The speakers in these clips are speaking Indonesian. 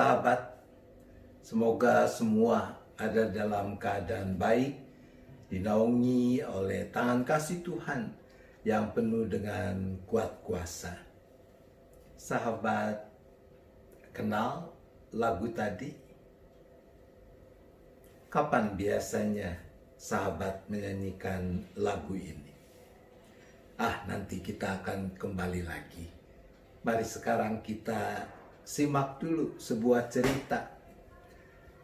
sahabat, semoga semua ada dalam keadaan baik, dinaungi oleh tangan kasih Tuhan yang penuh dengan kuat kuasa. Sahabat, kenal lagu tadi? Kapan biasanya sahabat menyanyikan lagu ini? Nanti kita akan kembali lagi. Mari sekarang kita simak dulu sebuah cerita.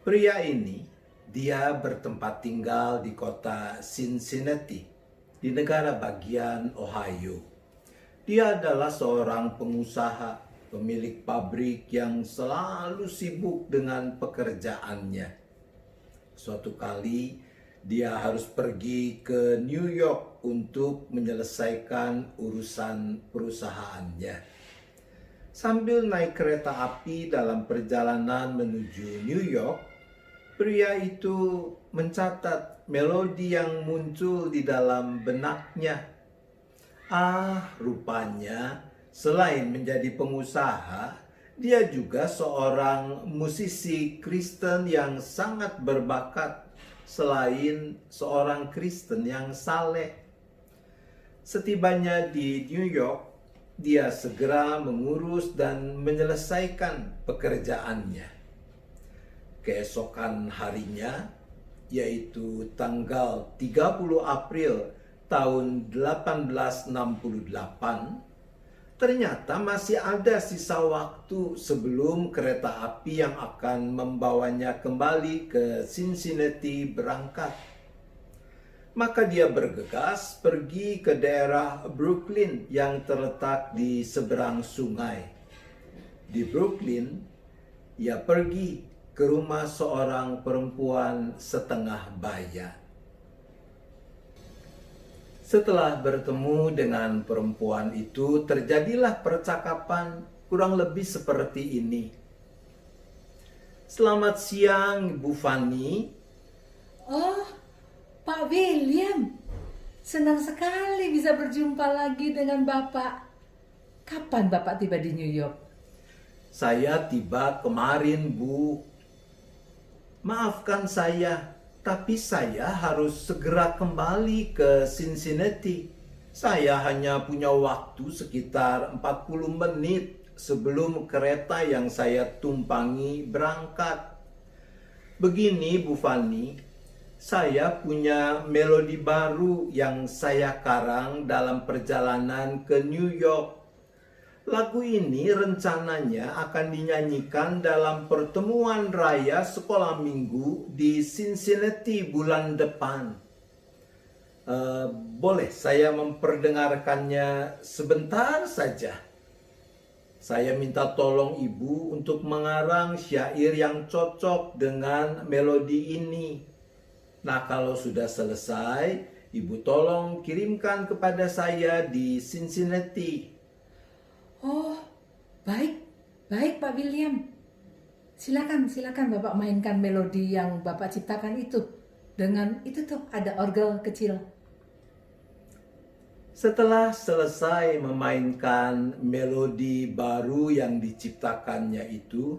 Pria ini, dia bertempat tinggal di kota Cincinnati, di negara bagian Ohio. Dia adalah seorang pengusaha, pemilik pabrik yang selalu sibuk dengan pekerjaannya. Suatu kali, dia harus pergi ke New York untuk menyelesaikan urusan perusahaannya. Sambil naik kereta api dalam perjalanan menuju New York, pria itu mencatat melodi yang muncul di dalam benaknya. Rupanya selain menjadi pengusaha, dia juga seorang musisi Kristen yang sangat berbakat, selain seorang Kristen yang saleh. Setibanya di New York, dia segera mengurus dan menyelesaikan pekerjaannya. Keesokan harinya, yaitu tanggal 30 April tahun 1868, ternyata masih ada sisa waktu sebelum kereta api yang akan membawanya kembali ke Cincinnati berangkat. Maka dia bergegas pergi ke daerah Brooklyn yang terletak di seberang sungai. Di Brooklyn, ia pergi ke rumah seorang perempuan setengah baya. Setelah bertemu dengan perempuan itu, terjadilah percakapan kurang lebih seperti ini. "Selamat siang, Bu Fani." "Oh, Pak William, senang sekali bisa berjumpa lagi dengan Bapak. Kapan Bapak tiba di New York?" "Saya tiba kemarin, Bu. Maafkan saya, tapi saya harus segera kembali ke Cincinnati. Saya hanya punya waktu sekitar 40 menit sebelum kereta yang saya tumpangi berangkat. Begini, Bu Fani, saya punya melodi baru yang saya karang dalam perjalanan ke New York. Lagu ini rencananya akan dinyanyikan dalam pertemuan raya sekolah minggu di Cincinnati bulan depan. Boleh saya memperdengarkannya sebentar saja? Saya minta tolong Ibu untuk mengarang syair yang cocok dengan melodi ini. Nah, kalau sudah selesai, Ibu tolong kirimkan kepada saya di Cincinnati." "Oh, baik Pak William. Silakan Bapak mainkan melodi yang Bapak ciptakan itu. Dengan itu tuh ada orgel kecil." Setelah selesai memainkan melodi baru yang diciptakannya itu,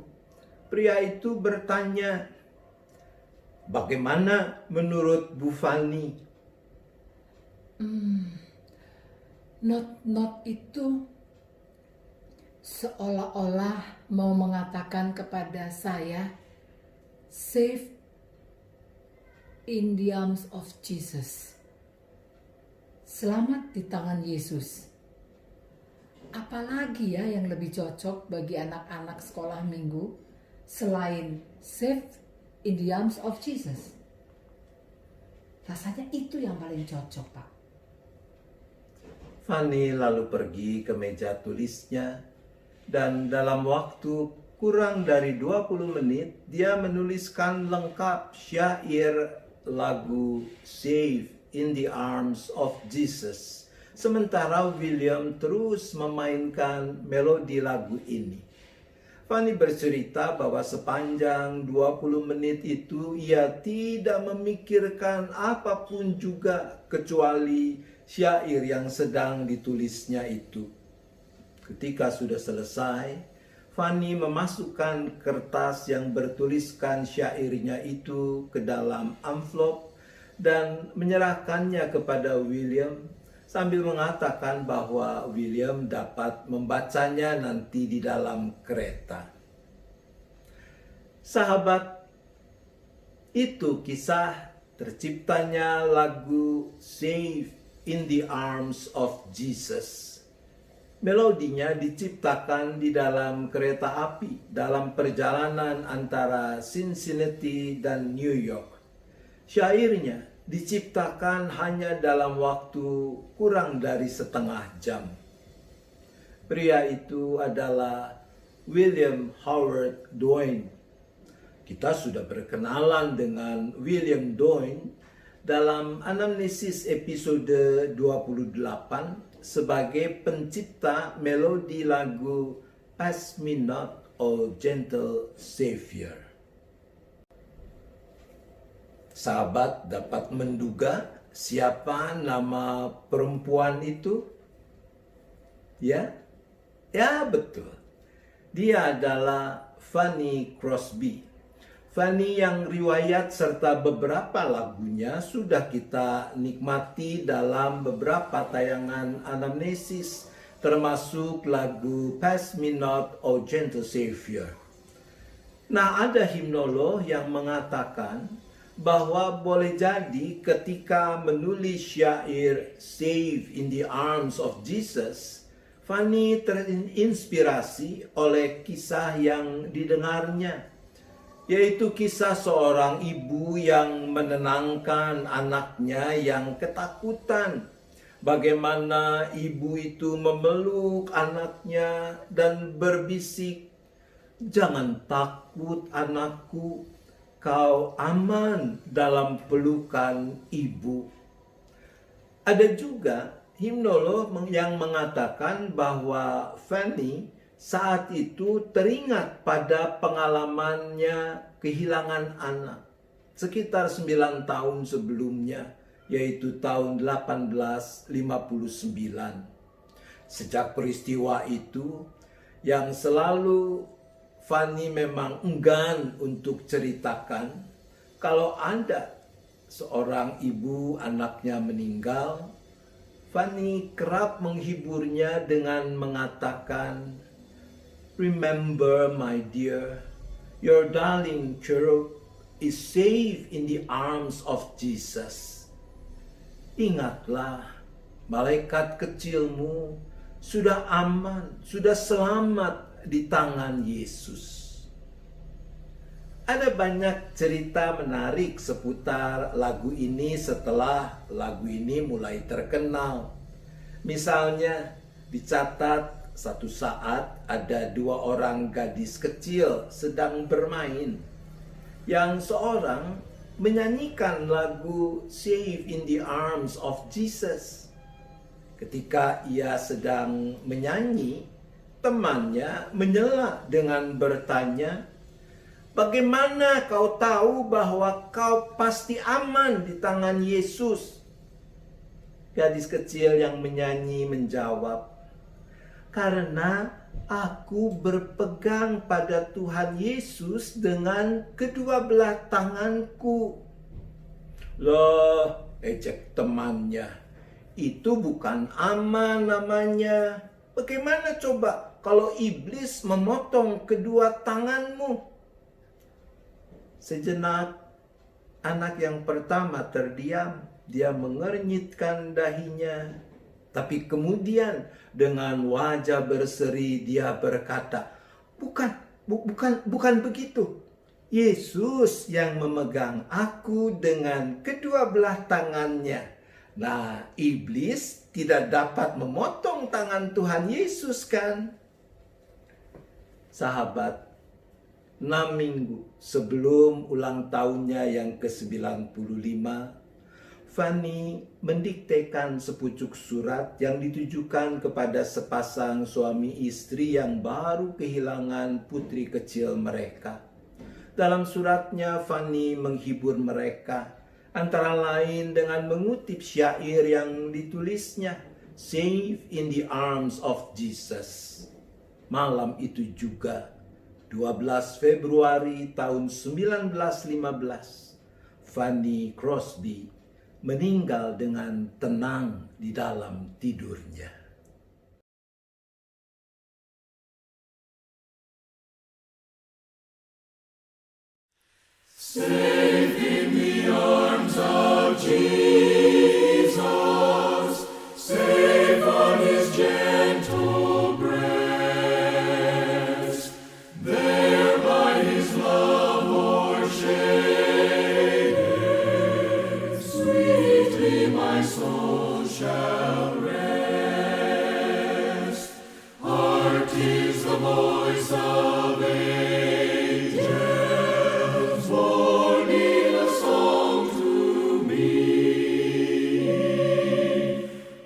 pria itu bertanya, "Bagaimana menurut Bu Fani?" Not itu seolah-olah mau mengatakan kepada saya, "Safe in the arms of Jesus." Selamat di tangan Yesus. Apalagi ya yang lebih cocok bagi anak-anak sekolah minggu selain safe in the arms of Jesus? Rasanya itu yang paling cocok, Pak. Fani lalu pergi ke meja tulisnya, dan dalam waktu kurang dari 20 menit, dia menuliskan lengkap syair lagu Safe in the Arms of Jesus. Sementara William terus memainkan melodi lagu ini. Fani bercerita bahwa sepanjang 20 menit itu ia tidak memikirkan apapun juga kecuali syair yang sedang ditulisnya itu. Ketika sudah selesai, Fanny memasukkan kertas yang bertuliskan syairnya itu ke dalam amplop dan menyerahkannya kepada William sambil mengatakan bahwa William dapat membacanya nanti di dalam kereta. Sahabat, itu kisah terciptanya lagu Safe in the Arms of Jesus. Melodinya diciptakan di dalam kereta api dalam perjalanan antara Cincinnati dan New York. Syairnya diciptakan hanya dalam waktu kurang dari setengah jam. Pria itu adalah William Howard Doane. Kita sudah berkenalan dengan William Doane dalam anamnesis episode 28 sebagai pencipta melodi lagu Pass Me Not, O Gentle Savior. Sahabat dapat menduga siapa nama perempuan itu? Ya betul. Dia adalah Fanny Crosby. Fanny yang riwayat serta beberapa lagunya sudah kita nikmati dalam beberapa tayangan anamnesis, termasuk lagu Pass Me Not, O Gentle Savior. Nah, ada himnolog yang mengatakan bahwa boleh jadi ketika menulis syair Safe in the Arms of Jesus, Fanny terinspirasi oleh kisah yang didengarnya, yaitu kisah seorang ibu yang menenangkan anaknya yang ketakutan. Bagaimana ibu itu memeluk anaknya dan berbisik, "Jangan takut anakku, kau aman dalam pelukan ibu." Ada juga himnolog yang mengatakan bahwa Fanny saat itu teringat pada pengalamannya kehilangan anak sekitar 9 tahun sebelumnya, yaitu tahun 1859. Sejak peristiwa itu, yang selalu Fanny memang enggan untuk ceritakan, kalau ada seorang ibu anaknya meninggal, Fanny kerap menghiburnya dengan mengatakan, "Remember my dear, your darling cherub is safe in the arms of Jesus." Ingatlah, malaikat kecilmu sudah aman, sudah selamat di tangan Yesus. Ada banyak cerita menarik seputar lagu ini setelah lagu ini mulai terkenal. Misalnya, dicatat satu saat ada 2 orang gadis kecil sedang bermain. Yang seorang menyanyikan lagu Safe in the Arms of Jesus. Ketika ia sedang menyanyi, temannya menyela dengan bertanya, "Bagaimana kau tahu bahwa kau pasti aman di tangan Yesus?" Gadis kecil yang menyanyi menjawab, "Karena aku berpegang pada Tuhan Yesus dengan kedua belah tanganku." "Loh," ejek temannya, "itu bukan aman namanya. Bagaimana coba kalau iblis memotong kedua tanganmu?" Sejenak, anak yang pertama terdiam. Dia mengernyitkan dahinya. Tapi kemudian dengan wajah berseri dia berkata, Bukan begitu. Yesus yang memegang aku dengan kedua belah tangannya. Nah, iblis tidak dapat memotong tangan Tuhan Yesus kan?" Sahabat, 6 minggu sebelum ulang tahunnya yang ke-95, Fanny mendiktekan sepucuk surat yang ditujukan kepada sepasang suami istri yang baru kehilangan putri kecil mereka. Dalam suratnya, Fanny menghibur mereka, antara lain dengan mengutip syair yang ditulisnya, Safe in the Arms of Jesus. Malam itu juga, 12 Februari tahun 1915, Fanny Crosby meninggal dengan tenang di dalam tidurnya. Safe in the arms of Jesus, safe on his gentle breast, there by his love o'ershaded, sweetly my soul shall rest. Heart is the voice of angels, born in a song to me.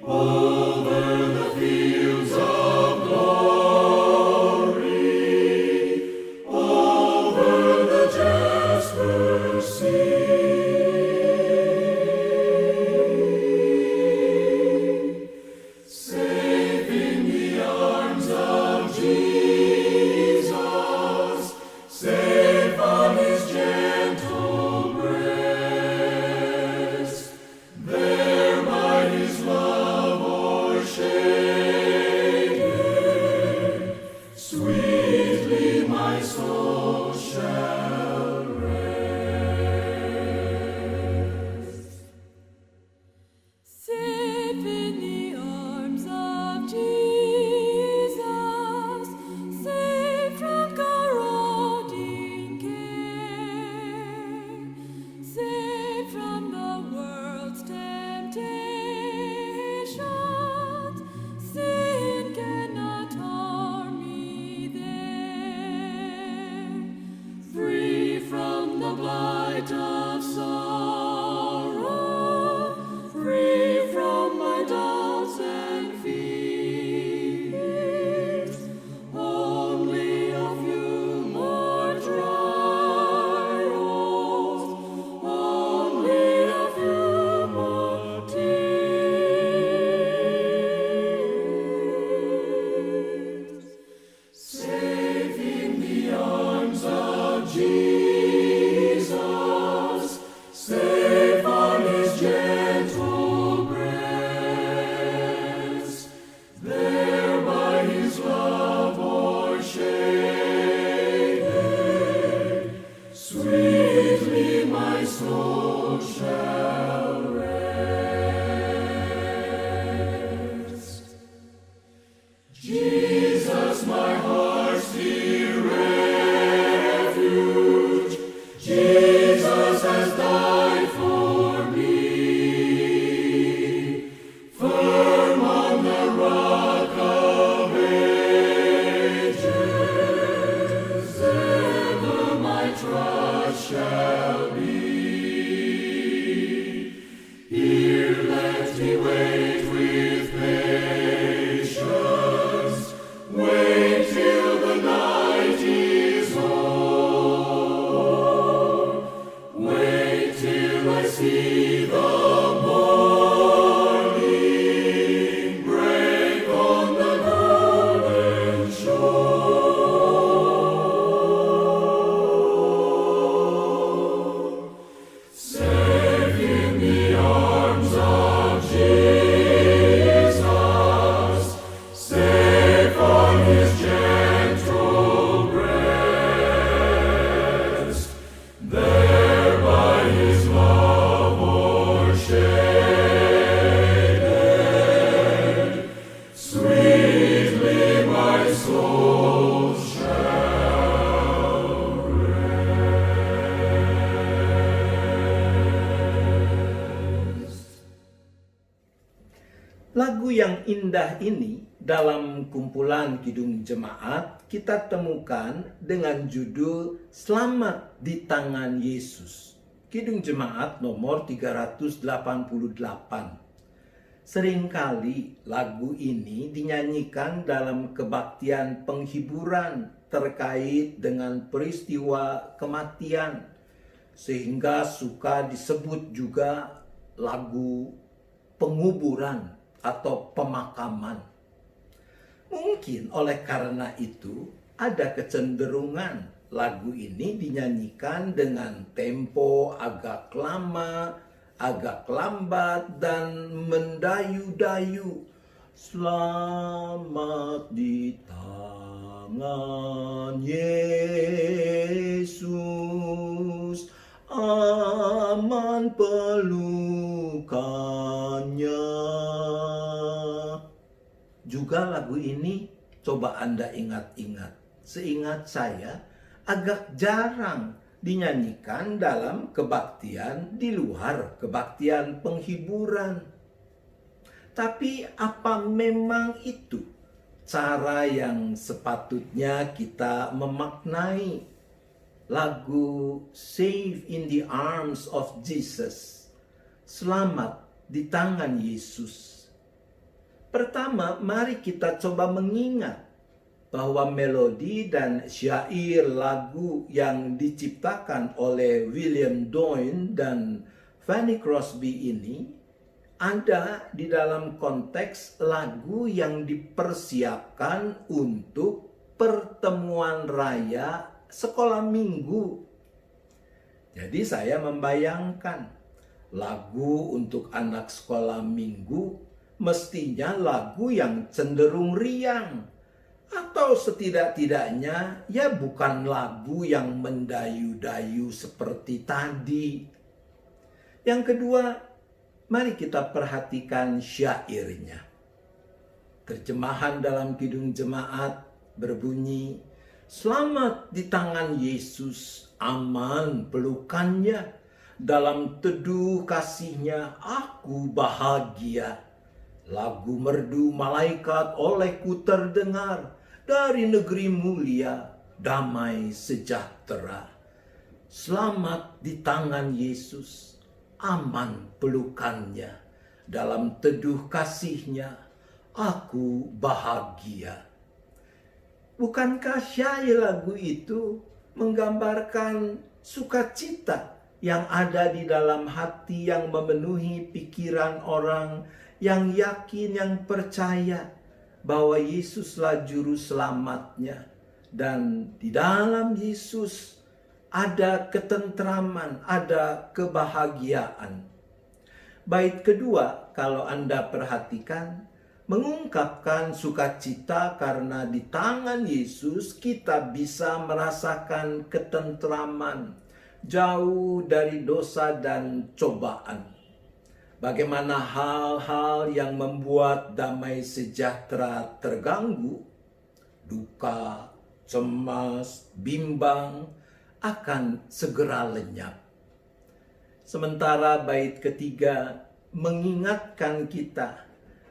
Over the fields of glory, over the jasper sea. Safe in the arms of Jesus, safe on his gentle breast, there by his love o'ershaded, sweetly my soul shall rest. Safe in the arms of Jesus, safe from corroding care, safe from the world's temptations, sin cannot harm me there. Free from the blight of sorrow, free from my doubts and fears, only a few more dry rolls, only a few more tears. Safe in the arms of Jesus, safe on his gentle breast, there by his love o'ershaded, sweetly my soul shall rest. Jesus, my heart's dear refuge, Jesus has died for me. Firm on the rock of ages, ever my trust shall be. Here let me wait with patience, wait till the night is o'er, wait till I see the morning break on the golden shore. Safe in the arms of Jesus, safe on his gentle breast, there by his love o'ershaded, sweetly my soul shall rest. Lagu yang indah ini dalam kumpulan Kidung Jemaat kita temukan dengan judul Selamat di Tangan Yesus. Kidung Jemaat nomor 388. Seringkali lagu ini dinyanyikan dalam kebaktian penghiburan terkait dengan peristiwa kematian, sehingga suka disebut juga lagu penguburan atau pemakaman. Mungkin oleh karena itu ada kecenderungan lagu ini dinyanyikan dengan tempo agak lama, agak lambat, dan mendayu-dayu. Selamat di tangan Yesus, aman pelukannya. Juga lagu ini coba Anda ingat-ingat. Seingat saya, agak jarang dinyanyikan dalam kebaktian di luar kebaktian penghiburan. Tapi apa memang itu cara yang sepatutnya kita memaknai lagu Safe in the Arms of Jesus? Selamat di tangan Yesus. Pertama, mari kita coba mengingat bahwa melodi dan syair lagu yang diciptakan oleh William Doyne dan Fanny Crosby ini ada di dalam konteks lagu yang dipersiapkan untuk pertemuan raya sekolah minggu. Jadi saya membayangkan lagu untuk anak sekolah minggu mestinya lagu yang cenderung riang, atau setidak-tidaknya ya bukan lagu yang mendayu-dayu seperti tadi. Yang kedua, mari kita perhatikan syairnya. Terjemahan dalam Kidung Jemaat berbunyi, selamat di tangan Yesus, aman pelukannya, dalam teduh kasihnya aku bahagia. Lagu merdu malaikat olehku terdengar, dari negeri mulia damai sejahtera. Selamat di tangan Yesus, aman pelukannya, dalam teduh kasihnya aku bahagia. Bukankah syair lagu itu menggambarkan sukacita yang ada di dalam hati yang memenuhi pikiran orang yang yakin, yang percaya bahwa Yesuslah juru selamatnya, dan di dalam Yesus ada ketentraman, ada kebahagiaan. Bait kedua, kalau Anda perhatikan, mengungkapkan sukacita karena di tangan Yesus kita bisa merasakan ketentraman, jauh dari dosa dan cobaan. Bagaimana hal-hal yang membuat damai sejahtera terganggu, duka, cemas, bimbang akan segera lenyap. Sementara bait ketiga mengingatkan kita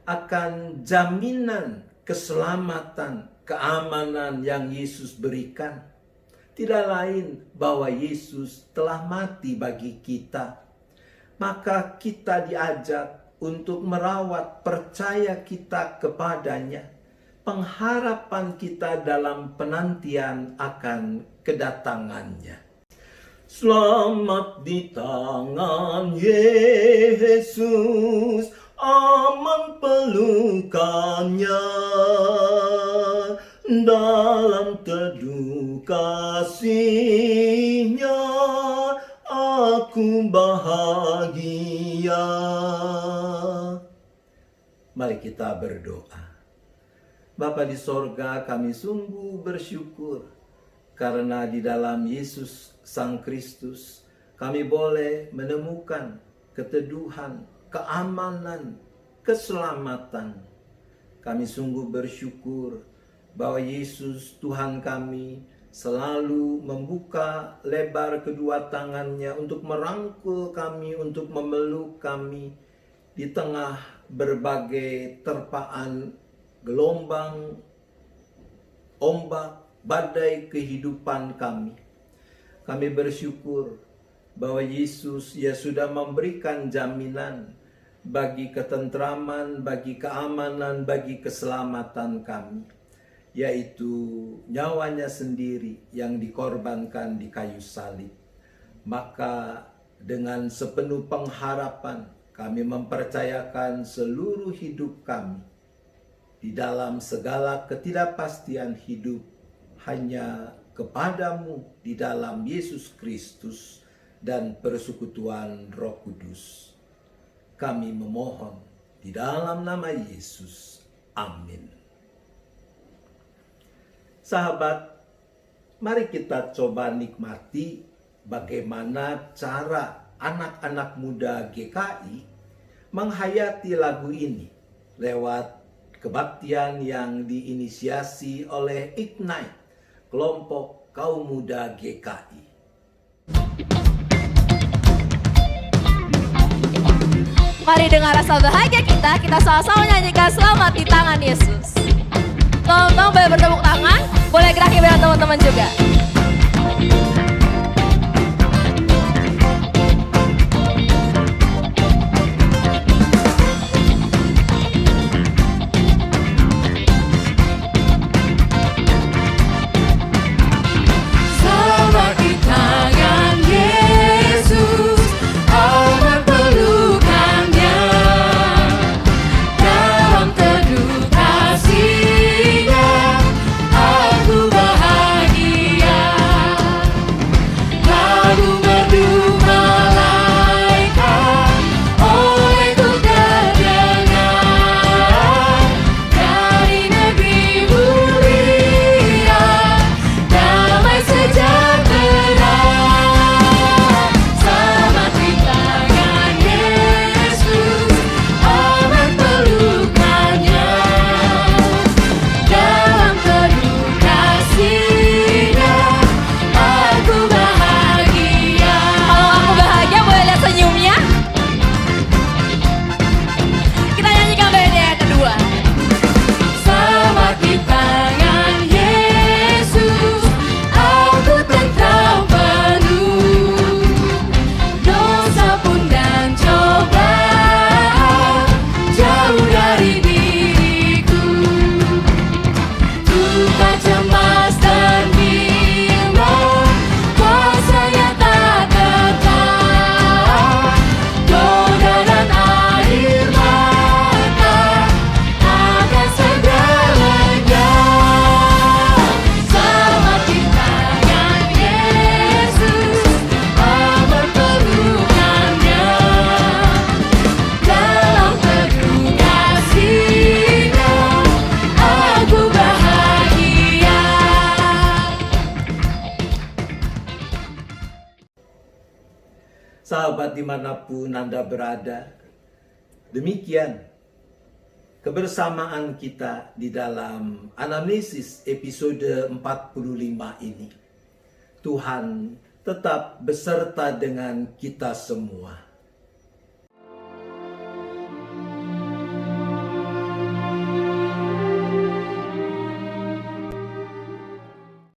akan jaminan keselamatan, keamanan yang Yesus berikan. Tidak lain bahwa Yesus telah mati bagi kita. Maka kita diajak untuk merawat percaya kita kepadanya, pengharapan kita dalam penantian akan kedatangannya. Selamat di tangan Yesus, aman pelukannya, dalam teduh kasihnya aku bahagia. Mari kita berdoa. Bapa di sorga, kami sungguh bersyukur karena di dalam Yesus Sang Kristus kami boleh menemukan keteduhan, keamanan, keselamatan. Kami sungguh bersyukur bahwa Yesus Tuhan kami selalu membuka lebar kedua tangannya untuk merangkul kami, untuk memeluk kami di tengah berbagai terpaan gelombang, ombak, badai kehidupan kami. Kami bersyukur bahwa Yesus ya sudah memberikan jaminan bagi ketentraman, bagi keamanan, bagi keselamatan kami, yaitu nyawanya sendiri yang dikorbankan di kayu salib. Maka dengan sepenuh pengharapan kami mempercayakan seluruh hidup kami di dalam segala ketidakpastian hidup hanya kepadamu di dalam Yesus Kristus dan persekutuan Roh Kudus. Kami memohon di dalam nama Yesus. Amin. Sahabat, mari kita coba nikmati bagaimana cara anak-anak muda GKI menghayati lagu ini lewat kebaktian yang diinisiasi oleh Ignite, kelompok kaum muda GKI. Mari dengan rasa bahagia kita sama-sama nyanyikan Selamat di Tangan Yesus. Teman-teman boleh bertepuk tangan, boleh gerak dengan teman-teman juga. Selamat di tangan Yesus, aman pelukannya. Dalam teduh kasih-Nya, aku bahagia. Lagu merdu malaikat, olehku terdengar. Dari negeri mulia, damai sejahtera. Selamat di tangan Yesus, aman pelukannya. Dalam teduh kasih-Nya, aku bahagia. Kalau aku bahagia, boleh lihat senyumnya? Kita nyanyikan beda yang kedua. Selamat di tangan Yesus, aku tentram penuh. Dosa pun dan cobaan jauh dari diriku. Duka, cemas dan bimbang, kuasa-Nya tak kekal. Noda dan air mata akan segera lega. Selamat di tangan Yesus, aman pelukannya. Dalam teduh kasih-Nya, aku bahagia. Sahabat dimanapun Anda berada, demikian kebersamaan kita di dalam anamnesis episode 45 ini. Tuhan tetap beserta dengan kita semua.